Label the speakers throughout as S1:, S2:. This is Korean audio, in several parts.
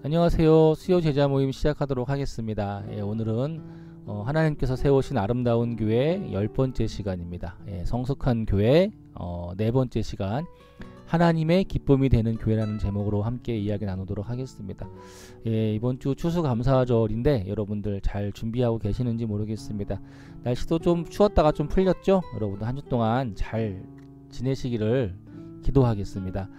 S1: 안녕하세요. 수요 제자 모임 시작하도록 하겠습니다. 오늘은 하나님께서 세우신 아름다운 교회 10번째 시간입니다. 성숙한 교회 네 번째 시간, 하나님의 기쁨이 되는 교회라는 제목으로 함께 이야기 나누도록 하겠습니다. 이번 주 추수감사절인데 여러분들 잘 준비하고 계시는지 모르겠습니다. 날씨도 좀 추웠다가 좀 풀렸죠? 여러분들 한 주 동안 잘 지내시기를 기도하겠습니다.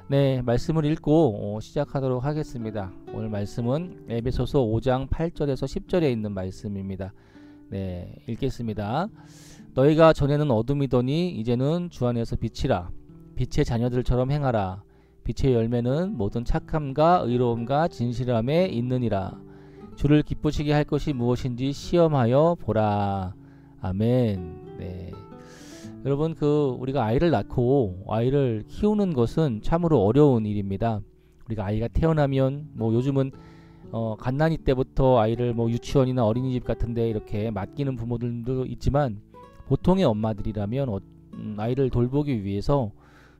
S1: 네, 말씀을 읽고 시작하도록 하겠습니다. 오늘 말씀은 에베소서 5장 8절에서 10절에 있는 말씀입니다. 네, 읽겠습니다. 너희가 전에는 어둠이더니 이제는 주 안에서 빛이라. 빛의 자녀들처럼 행하라. 빛의 열매는 모든 착함과 의로움과 진실함에 있느니라. 주를 기쁘시게 할 것이 무엇인지 시험하여 보라. 아멘. 네. 여러분, 우리가 아이를 낳고 아이를 키우는 것은 참으로 어려운 일입니다. 우리가 아이가 태어나면 요즘은 갓난이 때부터 아이를 유치원이나 어린이집 같은데 이렇게 맡기는 부모들도 있지만, 보통의 엄마들이라면 아이를 돌보기 위해서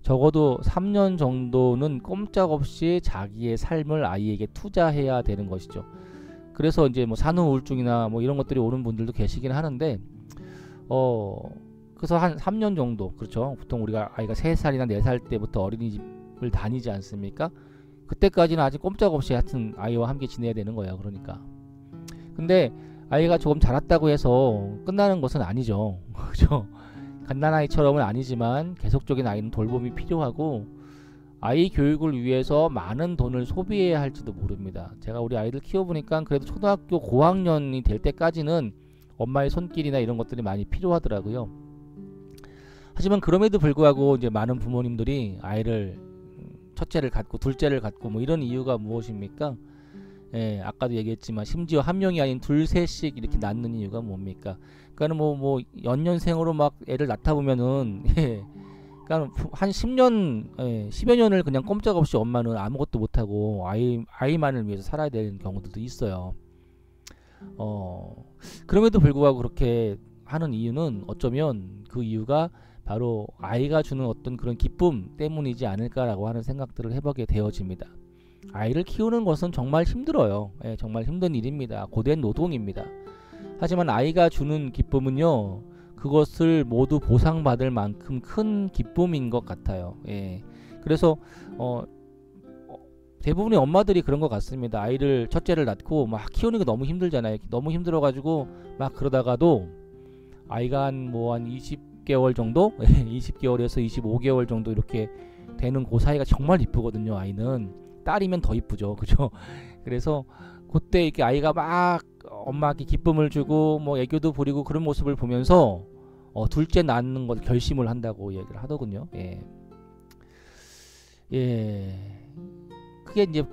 S1: 적어도 3년 정도는 꼼짝없이 자기의 삶을 아이에게 투자해야 되는 것이죠. 그래서 이제 산후 우울증이나 이런 것들이 오는 분들도 계시긴 하는데, 그래서 한 3년 정도, 그렇죠. 보통 우리가 아이가 3살이나 4살 때부터 어린이집을 다니지 않습니까? 그때까지는 아직 꼼짝없이 하여튼 아이와 함께 지내야 되는 거예요. 그러니까. 근데 아이가 조금 자랐다고 해서 끝나는 것은 아니죠. 그렇죠. 갓난아이처럼은 아니지만 계속적인 아이는 돌봄이 필요하고, 아이 교육을 위해서 많은 돈을 소비해야 할지도 모릅니다. 제가 우리 아이들 키워보니까 그래도 초등학교 고학년이 될 때까지는 엄마의 손길이나 이런 것들이 많이 필요하더라고요. 하지만 그럼에도 불구하고 이제 많은 부모님들이 아이를, 첫째를 갖고 둘째를 갖고 이런 이유가 무엇입니까? 아까도 얘기했지만 심지어 한 명이 아닌 둘 셋씩 이렇게 낳는 이유가 뭡니까? 그러니까 연년생으로 막 애를 낳다 보면은 그러니까 한 10년, 10여 년을 그냥 꼼짝없이 엄마는 아무것도 못하고 아이만을 위해서 살아야 되는 경우들도 있어요. 그럼에도 불구하고 그렇게 하는 이유는 어쩌면 그 이유가 바로 아이가 주는 어떤 그런 기쁨 때문이지 않을까라고 하는 생각들을 해보게 되어집니다. 아이를 키우는 것은 정말 힘들어요. 정말 힘든 일입니다. 고된 노동입니다. 하지만 아이가 주는 기쁨은요, 그것을 모두 보상받을 만큼 큰 기쁨인 것 같아요. 그래서 대부분의 엄마들이 그런 것 같습니다. 아이를, 첫째를 낳고 막 키우는 게 너무 힘들잖아요. 너무 힘들어가지고 막 그러다가도 아이가 한 20개월 정도? 20개월에서 25개월 정도 이렇게 되는 그 사이가 정말 이쁘거든요. 아이는 딸이면 더 이쁘죠. 그죠? 그래서 그때 이렇게 아이가 막 엄마에게 기쁨을 주고 애교도 부리고 그런 모습을 보면서 둘째 낳는 걸 결심을 한다고 얘기를 하더군요. 그게 이제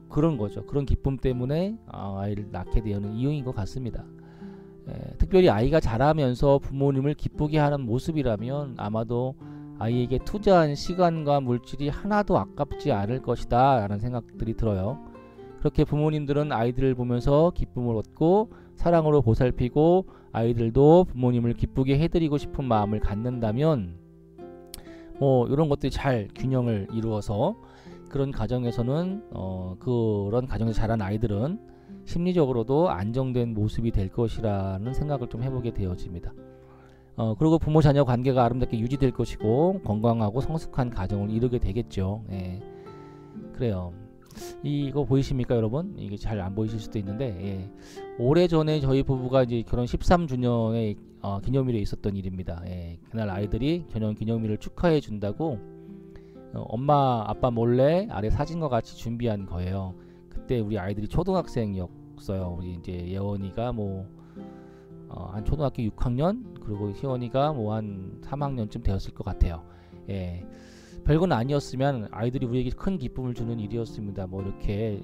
S1: 그런 거죠. 그런 기쁨 때문에 아이를 낳게 되는 이유인 것 같습니다. 특별히 아이가 자라면서 부모님을 기쁘게 하는 모습이라면 아마도 아이에게 투자한 시간과 물질이 하나도 아깝지 않을 것이다 라는 생각들이 들어요. 그렇게 부모님들은 아이들을 보면서 기쁨을 얻고 사랑으로 보살피고 아이들도 부모님을 기쁘게 해드리고 싶은 마음을 갖는다면 이런 것들이 잘 균형을 이루어서 그런 가정에서는 그런 가정에서 자란 아이들은 심리적으로도 안정된 모습이 될 것이라는 생각을 좀 해보게 되어집니다. 그리고 부모 자녀 관계가 아름답게 유지될 것이고 건강하고 성숙한 가정을 이루게 되겠죠. 그래요. 이거 보이십니까, 여러분? 이게 잘 안 보이실 수도 있는데, 오래전에 저희 부부가 이제 결혼 13주년의 기념일에 있었던 일입니다. 그날 아이들이 결혼 기념일을 축하해 준다고 엄마 아빠 몰래 아래 사진과 같이 준비한 거예요. 그때 우리 아이들이 초등학생이었어요. 우리 이제 예원이가 한 초등학교 6학년, 그리고 희원이가 한 3학년쯤 되었을 것 같아요. 별건 아니었으면 아이들이 우리에게 큰 기쁨을 주는 일이었습니다. 이렇게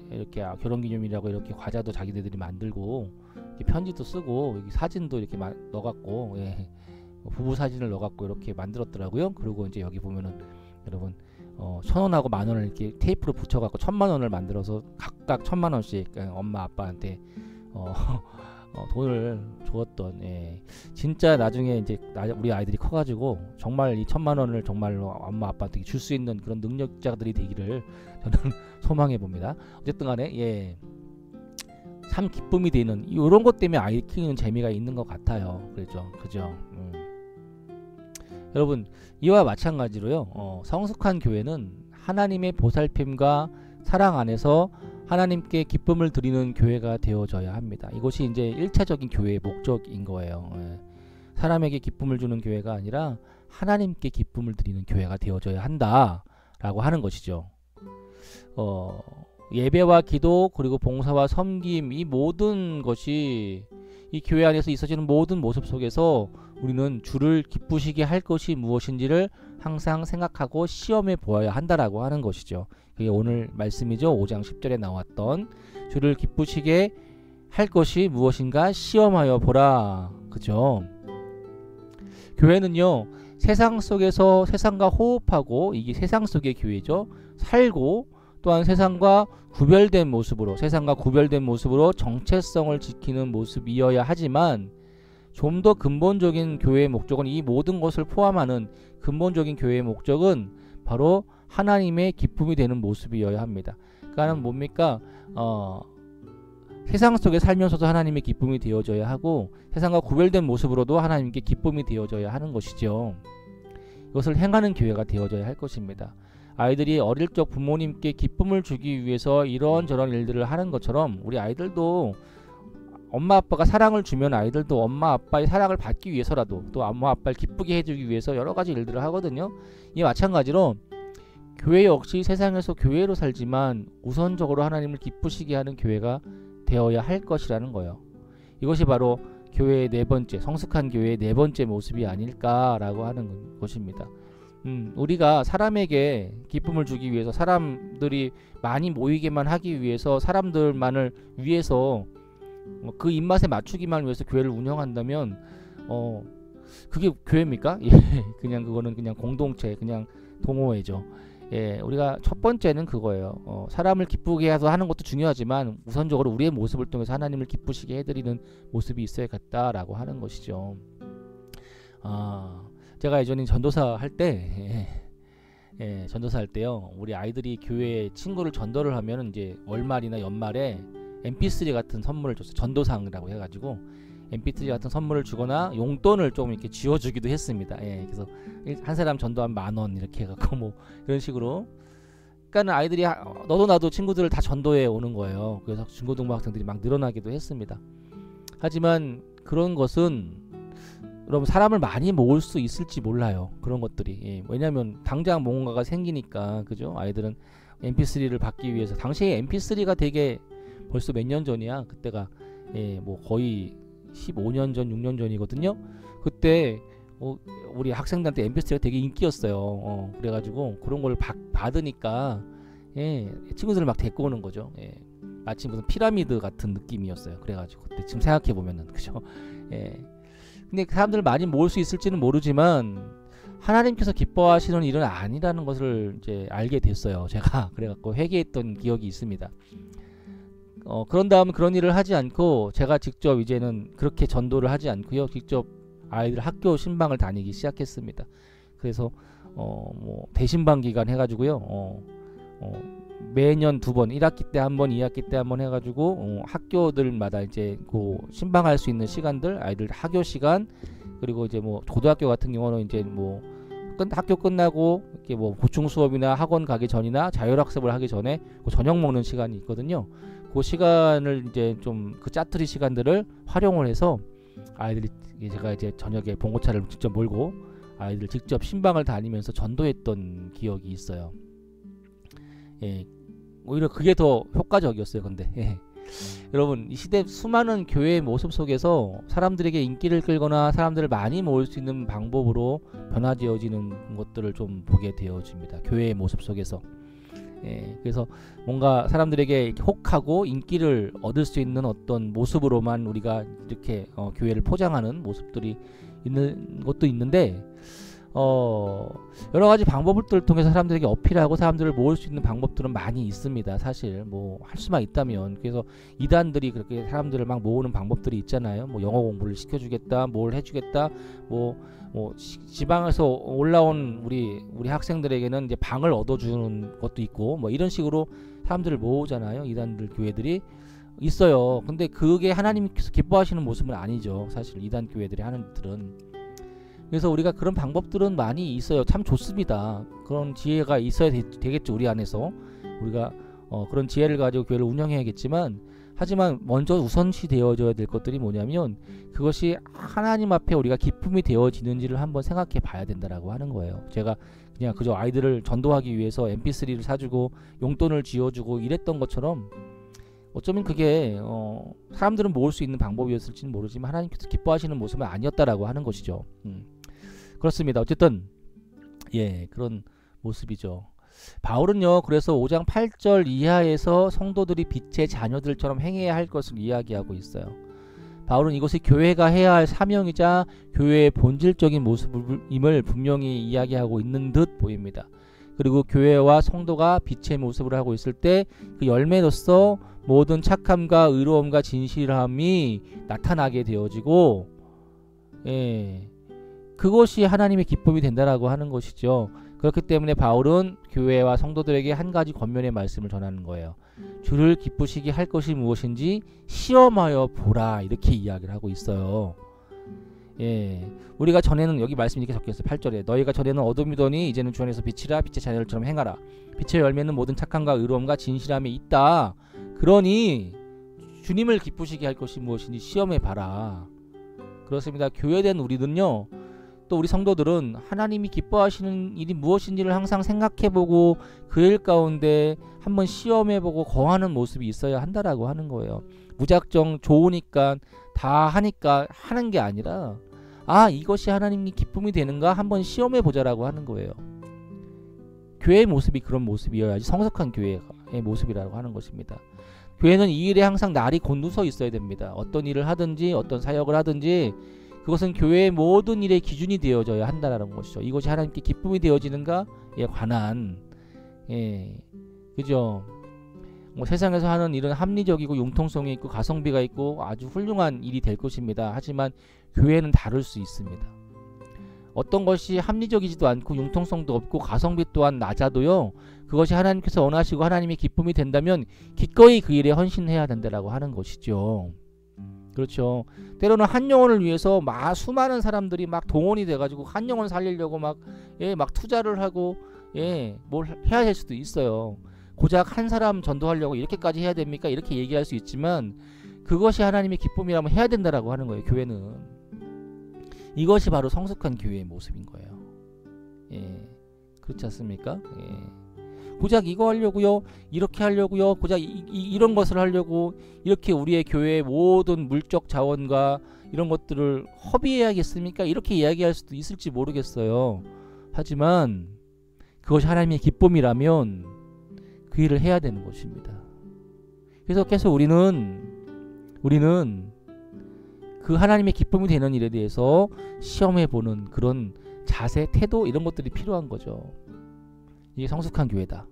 S1: 결혼기념일이라고 이렇게 과자도 자기네들이 만들고 이렇게 편지도 쓰고 여기 사진도 이렇게 넣어갖고 부부 사진을 넣어갖고 이렇게 만들었더라고요. 그리고 이제 여기 보면은 여러분 1,000원하고 10,000원을 이렇게 테이프로 붙여갖고 1,000,000원을 만들어서 각각 1,000,000원씩 엄마 아빠한테 돈을 주었던, 진짜 나중에 이제 우리 아이들이 커가지고 정말 이 1,000만 원을 정말로 엄마 아빠한테 줄 수 있는 그런 능력자들이 되기를 저는 소망해 봅니다. 어쨌든 간에 참 기쁨이 되는 이런 것 때문에 아이 키우는 재미가 있는 것 같아요. 그죠? 여러분, 이와 마찬가지로요, 성숙한 교회는 하나님의 보살핌과 사랑 안에서 하나님께 기쁨을 드리는 교회가 되어져야 합니다. 이것이 이제 1차적인 교회의 목적인 거예요. 사람에게 기쁨을 주는 교회가 아니라 하나님께 기쁨을 드리는 교회가 되어져야 한다라고 하는 것이죠. 예배와 기도 그리고 봉사와 섬김, 이 모든 것이 이 교회 안에서 있어지는 모든 모습 속에서 우리는 주를 기쁘시게 할 것이 무엇인지를 항상 생각하고 시험해 보아야 한다라고 하는 것이죠. 그게 오늘 말씀이죠. 5장 10절에 나왔던 주를 기쁘시게 할 것이 무엇인가 시험하여 보라. 그죠? 교회는요, 세상 속에서 세상과 호흡하고, 이게 세상 속의 교회죠. 살고, 또한 세상과 구별된 모습으로 정체성을 지키는 모습이어야 하지만, 좀 더 근본적인 교회의 목적은, 이 모든 것을 포함하는 근본적인 교회의 목적은 바로 하나님의 기쁨이 되는 모습이어야 합니다. 그러니까 뭡니까? 세상 속에 살면서도 하나님의 기쁨이 되어져야 하고, 세상과 구별된 모습으로도 하나님께 기쁨이 되어져야 하는 것이죠. 이것을 행하는 교회가 되어져야 할 것입니다. 아이들이 어릴 적 부모님께 기쁨을 주기 위해서 이런저런 일들을 하는 것처럼, 우리 아이들도 엄마 아빠가 사랑을 주면 아이들도 엄마 아빠의 사랑을 받기 위해서라도, 또 엄마 아빠를 기쁘게 해주기 위해서 여러 가지 일들을 하거든요. 이에 마찬가지로 교회 역시 세상에서 교회로 살지만 우선적으로 하나님을 기쁘시게 하는 교회가 되어야 할 것이라는 거예요. 이것이 바로 교회의 네 번째, 성숙한 교회의 네 번째 모습이 아닐까라고 하는 것입니다. 우리가 사람에게 기쁨을 주기 위해서, 사람들이 많이 모이게만 하기 위해서, 사람들만을 위해서 그 입맛에 맞추기만 위해서 교회를 운영한다면 그게 교회입니까? 그냥 그거는 그냥 공동체, 그냥 동호회죠. 우리가 첫 번째는 그거예요. 사람을 기쁘게 해서 하는 것도 중요하지만 우선적으로 우리의 모습을 통해서 하나님을 기쁘시게 해드리는 모습이 있어야겠다라고 하는 것이죠. 제가 예전에 전도사 할 때요, 우리 아이들이 교회에 친구를 전도를 하면 이제 월말이나 연말에 MP3 같은 선물을 줬어요. 전도상이라고 해가지고 MP3 같은 선물을 주거나 용돈을 좀 이렇게 쥐어주기도 했습니다. 그래서 한 사람 전도한 10,000원 이렇게 해갖고 뭐 이런 식으로. 그러니까 아이들이 너도 나도 친구들을 다 전도해 오는 거예요. 그래서 중고등부 학생들이 막 늘어나기도 했습니다. 하지만 그런 것은 여러분, 사람을 많이 모을 수 있을지 몰라요. 그런 것들이. 왜냐하면 당장 뭔가가 생기니까, 그죠? 아이들은 MP3를 받기 위해서, 당시에 MP3가 되게 벌써 몇 년 전이야. 그때가 뭐 거의 15년 전, 6년 전이거든요. 그때 우리 학생들한테 MP3가 되게 인기였어요. 그래가지고 그런 걸 받으니까 친구들을 막 데리고 오는 거죠. 마치 무슨 피라미드 같은 느낌이었어요. 그래가지고 그때 지금 생각해 보면은, 그죠? 근데 사람들을 많이 모을 수 있을지는 모르지만 하나님께서 기뻐하시는 일은 아니라는 것을 이제 알게 됐어요. 제가 그래갖고 회개했던 기억이 있습니다. 그런 다음 그런 일을 하지 않고, 제가 직접 이제는 그렇게 전도를 하지 않고요, 직접 아이들 학교 신방을 다니기 시작했습니다. 그래서 뭐 대신방 기간 해가지고요, 매년 2번, 1학기 때 한 번, 2학기 때 한 번 해가지고 학교들마다 이제 그 신방할 수 있는 시간들, 아이들 학교 시간, 그리고 이제 뭐 고등학교 같은 경우는 이제 뭐 학교 끝나고 이렇게 뭐 보충 수업이나 학원 가기 전이나 자율학습을 하기 전에 그 저녁 먹는 시간이 있거든요. 그 시간을 이제 좀 그 짜투리 시간들을 활용을 해서 아이들이, 제가 이제 저녁에 봉고차를 직접 몰고 아이들 직접 신방을 다니면서 전도했던 기억이 있어요. 오히려 그게 더 효과적이었어요. 근데 여러분, 이 시대 수많은 교회의 모습 속에서 사람들에게 인기를 끌거나 사람들을 많이 모을 수 있는 방법으로 변화되어지는 것들을 좀 보게 되어집니다. 교회의 모습 속에서. 그래서 뭔가 사람들에게 혹하고 인기를 얻을 수 있는 어떤 모습으로만 우리가 이렇게 교회를 포장하는 모습들이 있는 것도 있는데, 여러 가지 방법들을 통해서 사람들에게 어필하고 사람들을 모을 수 있는 방법들은 많이 있습니다. 사실 뭐 할 수만 있다면. 그래서 이단들이 그렇게 사람들을 막 모으는 방법들이 있잖아요. 뭐 영어 공부를 시켜주겠다, 뭘 해주겠다, 뭐 지방에서 올라온 우리 학생들에게는 이제 방을 얻어주는 것도 있고, 뭐 이런 식으로 사람들을 모으잖아요. 이단들 교회들이 있어요. 근데 그게 하나님께서 기뻐하시는 모습은 아니죠. 사실 이단 교회들이 하는 일들은. 그래서 우리가 그런 방법들은 많이 있어요. 참 좋습니다. 그런 지혜가 있어야 되겠죠. 우리 안에서 우리가 그런 지혜를 가지고 교회를 운영해야겠지만, 하지만 먼저 우선시 되어져야 될 것들이 뭐냐면 그것이 하나님 앞에 우리가 기쁨이 되어지는지를 한번 생각해 봐야 된다라고 하는 거예요. 제가 그냥 그저 아이들을 전도하기 위해서 mp3를 사주고 용돈을 쥐어주고 이랬던 것처럼 어쩌면 그게 사람들은 모을 수 있는 방법이었을지는 모르지만 하나님께서 기뻐하시는 모습은 아니었다라고 하는 것이죠. 그렇습니다. 어쨌든 그런 모습이죠. 바울은요, 그래서 5장 8절 이하에서 성도들이 빛의 자녀들처럼 행해야 할 것을 이야기하고 있어요. 바울은 이것이 교회가 해야 할 사명이자 교회의 본질적인 모습임을 분명히 이야기하고 있는 듯 보입니다. 그리고 교회와 성도가 빛의 모습을 하고 있을 때 그 열매로서 모든 착함과 의로움과 진실함이 나타나게 되어지고, 그것이 하나님의 기쁨이 된다라고 하는 것이죠. 그렇기 때문에 바울은 교회와 성도들에게 한 가지 권면의 말씀을 전하는 거예요. 주를 기쁘시게 할 것이 무엇인지 시험하여 보라, 이렇게 이야기를 하고 있어요. 우리가 전에는 여기 말씀이 이렇게 적혀있어요. 8절에 너희가 전에는 어둠이더니 이제는 주 안에서 빛이라, 빛의 자녀들처럼 행하라. 빛의 열매는 모든 착함과 의로움과 진실함이 있다. 그러니 주님을 기쁘시게 할 것이 무엇인지 시험해 봐라. 그렇습니다. 교회된 우리는요, 또 우리 성도들은 하나님이 기뻐하시는 일이 무엇인지를 항상 생각해보고 그 일 가운데 한번 시험해보고 거하는 모습이 있어야 한다라고 하는 거예요. 무작정 좋으니까 다 하니까 하는 게 아니라, 이것이 하나님이 기쁨이 되는가 한번 시험해보자라고 하는 거예요. 교회의 모습이 그런 모습이어야지 성숙한 교회의 모습이라고 하는 것입니다. 교회는 이 일에 항상 날이 곤두서 있어야 됩니다. 어떤 일을 하든지 어떤 사역을 하든지 그것은 교회의 모든 일의 기준이 되어져야 한다는 것이죠. 이것이 하나님께 기쁨이 되어지는가에 관한, 그죠? 뭐 세상에서 하는 일은 합리적이고 융통성이 있고 가성비가 있고 아주 훌륭한 일이 될 것입니다. 하지만 교회는 다를 수 있습니다. 어떤 것이 합리적이지도 않고 융통성도 없고 가성비 또한 낮아도요, 그것이 하나님께서 원하시고 하나님의 기쁨이 된다면 기꺼이 그 일에 헌신해야 된다라고 하는 것이죠. 그렇죠. 때로는 한 영혼을 위해서 수많은 사람들이 막 동원이 돼가지고 한 영혼 살리려고 막 투자를 하고 뭘 해야 될 수도 있어요. 고작 한 사람 전도하려고 이렇게까지 해야 됩니까? 이렇게 얘기할 수 있지만 그것이 하나님의 기쁨이라면 해야 된다라고 하는 거예요. 교회는 이것이 바로 성숙한 교회의 모습인 거예요. 그렇지 않습니까? 고작 이거 하려고요, 이렇게 하려고요, 고작 이런 것을 하려고 이렇게 우리의 교회의 모든 물적 자원과 이런 것들을 허비해야겠습니까? 이렇게 이야기할 수도 있을지 모르겠어요. 하지만 그것이 하나님의 기쁨이라면 그 일을 해야 되는 것입니다. 그래서 계속 우리는 그 하나님의 기쁨이 되는 일에 대해서 시험해보는 그런 자세, 태도, 이런 것들이 필요한 거죠. 이게 성숙한 교회다.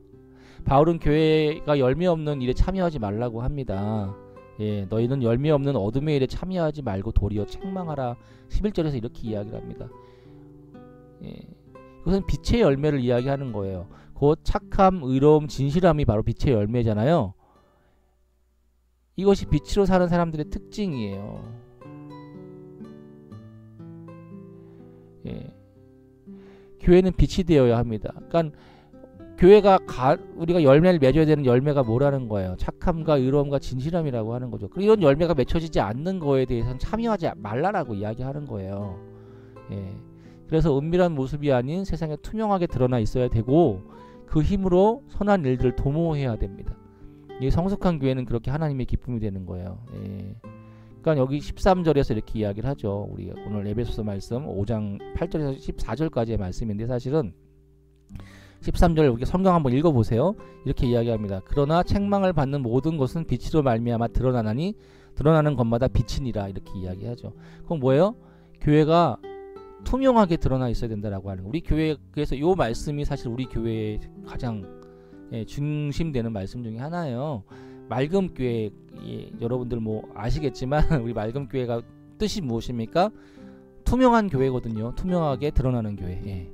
S1: 바울은 교회가 열매 없는 일에 참여하지 말라고 합니다. 너희는 열매 없는 어둠의 일에 참여하지 말고 도리어 책망하라. 11절에서 이렇게 이야기를 합니다. 그것은 빛의 열매를 이야기하는 거예요. 곧 착함, 의로움, 진실함이 바로 빛의 열매잖아요. 이것이 빛으로 사는 사람들의 특징이에요. 교회는 빛이 되어야 합니다. 그러니까 교회가 우리가 열매를 맺어야 되는 열매가 뭐라는 거예요? 착함과 의로움과 진실함이라고 하는 거죠. 이런 열매가 맺혀지지 않는 거에 대해서는 참여하지 말라라고 이야기하는 거예요. 그래서 은밀한 모습이 아닌 세상에 투명하게 드러나 있어야 되고 그 힘으로 선한 일들을 도모해야 됩니다. 이 성숙한 교회는 그렇게 하나님의 기쁨이 되는 거예요. 그러니까 여기 13절에서 이렇게 이야기를 하죠. 우리 오늘 에베소서 말씀 5장 8절에서 14절까지의 말씀인데 사실은 13절 여기 성경 한번 읽어보세요. 이렇게 이야기합니다. 그러나 책망을 받는 모든 것은 빛으로 말미암아 드러나나니 드러나는 것마다 빛이니라. 이렇게 이야기하죠. 그럼 뭐예요? 교회가 투명하게 드러나 있어야 된다라고 하는, 우리 교회, 그래서 요 말씀이 사실 우리 교회의 가장 중심되는 말씀 중에 하나예요. 맑음 교회, 여러분들 뭐 아시겠지만 우리 맑음 교회가 뜻이 무엇입니까? 투명한 교회거든요. 투명하게 드러나는 교회.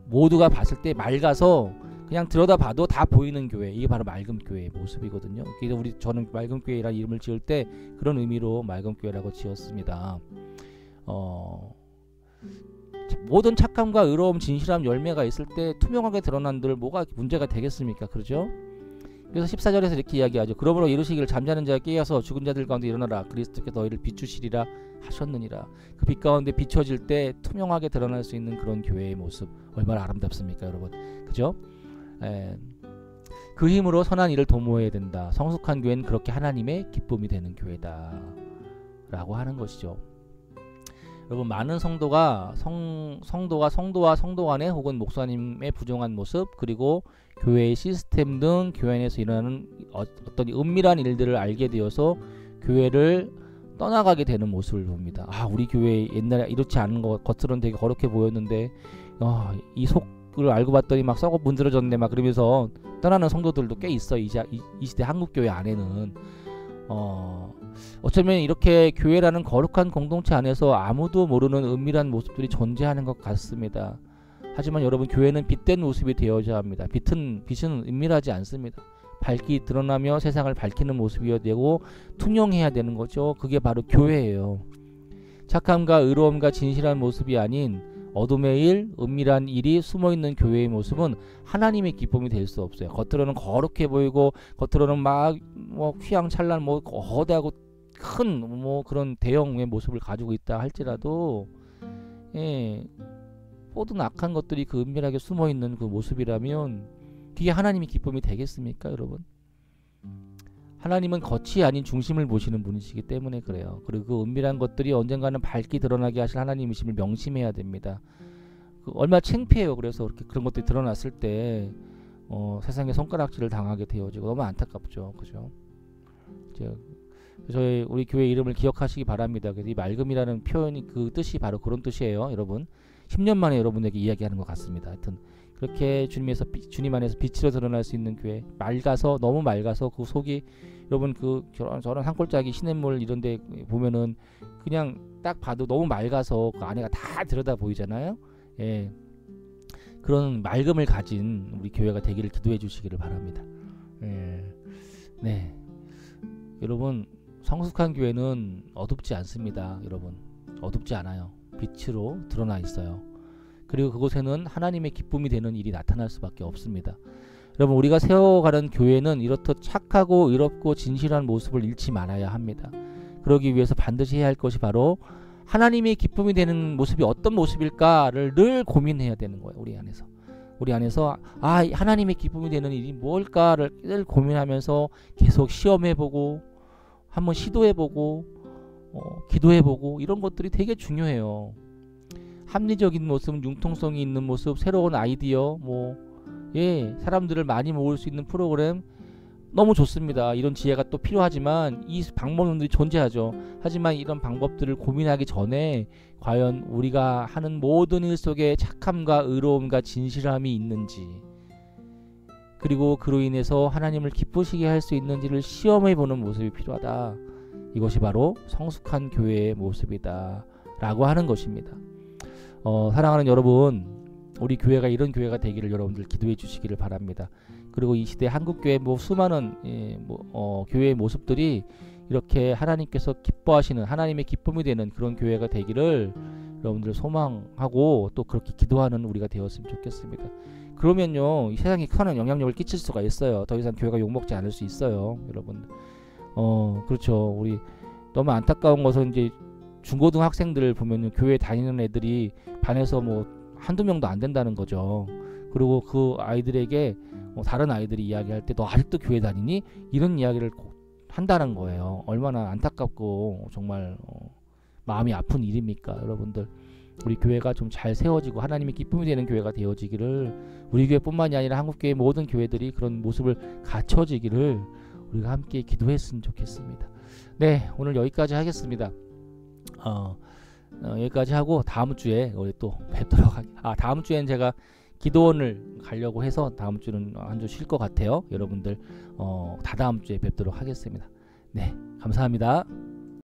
S1: 모두가 봤을 때 맑아서 그냥 들여다봐도 다 보이는 교회, 이게 바로 맑음 교회의 모습이거든요. 그래서 저는 맑음 교회라는 이름을 지을 때 그런 의미로 맑음 교회라고 지었습니다. 모든 착함과 의로움, 진실함, 열매가 있을 때 투명하게 드러난들 뭐가 문제가 되겠습니까? 그렇죠? 그래서 14절에서 이렇게 이야기하죠. 그러므로 이르시기를 잠자는 자가 깨어서 죽은 자들 가운데 일어나라. 그리스도께서 너희를 비추시리라 하셨느니라. 그 빛 가운데 비춰질 때 투명하게 드러날 수 있는 그런 교회의 모습, 얼마나 아름답습니까, 여러분? 그죠? 그 힘으로 선한 일을 도모해야 된다. 성숙한 교회는 그렇게 하나님의 기쁨이 되는 교회다 라고 하는 것이죠. 여러분, 많은 성도가 성도와 성도 간에 혹은 목사님의 부정한 모습, 그리고 교회의 시스템 등 교회 안에서 일어나는 어떤 은밀한 일들을 알게 되어서 교회를 떠나가게 되는 모습을 봅니다. 우리 교회 옛날에 이렇지 않은 것, 겉으로는 되게 거룩해 보였는데 이 속을 알고 봤더니 막 썩어 문드러졌네, 막 그러면서 떠나는 성도들도 꽤 있어. 이 시대 한국교회 안에는 어쩌면 이렇게 교회라는 거룩한 공동체 안에서 아무도 모르는 은밀한 모습들이 존재하는 것 같습니다. 하지만 여러분, 교회는 빛된 모습이 되어야 합니다. 빛은 은밀하지 않습니다. 밝게 드러나며 세상을 밝히는 모습이어야 되고 투명해야 되는 거죠. 그게 바로 교회예요. 착함과 의로움과 진실한 모습이 아닌 어둠의 일, 은밀한 일이 숨어있는 교회의 모습은 하나님의 기쁨이 될 수 없어요. 겉으로는 거룩해 보이고 겉으로는 막 휘황찬란 거대하고 큰 그런 대형의 모습을 가지고 있다 할지라도 모든 악한 것들이 그 은밀하게 숨어있는 그 모습이라면 그게 하나님의 기쁨이 되겠습니까, 여러분? 하나님은 겉이 아닌 중심을 보시는 분이시기 때문에 그래요. 그리고 그 은밀한 것들이 언젠가는 밝게 드러나게 하실 하나님이심을 명심해야 됩니다. 얼마나 창피해요. 그래서 그런 것들이 드러났을 때 세상에 손가락질을 당하게 되어지고 너무 안타깝죠. 그죠? 저희 우리 교회 이름을 기억하시기 바랍니다. 그래서 이 맑음이라는 표현이 그 뜻이 바로 그런 뜻이에요. 여러분, 10년 만에 여러분에게 이야기하는 것 같습니다. 하여튼 그렇게 주님 안에서 빛으로 드러날 수 있는 교회, 맑아서, 너무 맑아서 그 속이, 여러분, 저런 한 꼴짜기 시냇물 이런데 보면은 그냥 딱 봐도 너무 맑아서 그 안에가 다 들여다 보이잖아요. 그런 맑음을 가진 우리 교회가 되기를 기도해 주시기를 바랍니다. 네, 여러분, 성숙한 교회는 어둡지 않습니다. 여러분, 어둡지 않아요. 빛으로 드러나 있어요. 그리고 그곳에는 하나님의 기쁨이 되는 일이 나타날 수밖에 없습니다. 여러분, 우리가 세워가는 교회는 이렇듯 착하고 의롭고 진실한 모습을 잃지 말아야 합니다. 그러기 위해서 반드시 해야 할 것이 바로 하나님의 기쁨이 되는 모습이 어떤 모습일까를 늘 고민해야 되는 거예요. 우리 안에서 하나님의 기쁨이 되는 일이 뭘까를 늘 고민하면서 계속 시험해보고 한번 시도해보고 기도해보고, 이런 것들이 되게 중요해요. 합리적인 모습, 융통성이 있는 모습, 새로운 아이디어, 사람들을 많이 모을 수 있는 프로그램 너무 좋습니다. 이런 지혜가 또 필요하지만 이 방법들이 존재하죠. 하지만 이런 방법들을 고민하기 전에 과연 우리가 하는 모든 일 속에 착함과 의로움과 진실함이 있는지, 그리고 그로 인해서 하나님을 기쁘시게 할 수 있는지를 시험해보는 모습이 필요하다. 이것이 바로 성숙한 교회의 모습이다 라고 하는 것입니다. 사랑하는 여러분, 우리 교회가 이런 교회가 되기를 여러분들 기도해 주시기를 바랍니다. 그리고 이 시대 한국교회 수많은 교회의 모습들이 이렇게 하나님께서 기뻐하시는, 하나님의 기쁨이 되는 그런 교회가 되기를 여러분들 소망하고 또 그렇게 기도하는 우리가 되었으면 좋겠습니다. 그러면요, 이 세상에 큰 영향력을 끼칠 수가 있어요. 더 이상 교회가 욕먹지 않을 수 있어요, 여러분. 그렇죠. 우리 너무 안타까운 것은 이제 중고등학생들 보면은 교회 다니는 애들이 반에서 한두 명도 안 된다는 거죠. 그리고 그 아이들에게 다른 아이들이 이야기할 때 너 아직도 교회 다니니? 이런 이야기를 한다는 거예요. 얼마나 안타깝고 정말 마음이 아픈 일입니까, 여러분들. 우리 교회가 좀 잘 세워지고 하나님의 기쁨이 되는 교회가 되어지기를, 우리 교회뿐만이 아니라 한국교회 모든 교회들이 그런 모습을 갖춰지기를 우리가 함께 기도했으면 좋겠습니다. 네, 오늘 여기까지 하겠습니다. 여기까지 하고 다음 주에 우리 또 뵙도록 다음 주엔 제가 기도원을 가려고 해서 다음 주는 한 주 쉴 것 같아요. 여러분들 다다음 주에 뵙도록 하겠습니다. 네, 감사합니다.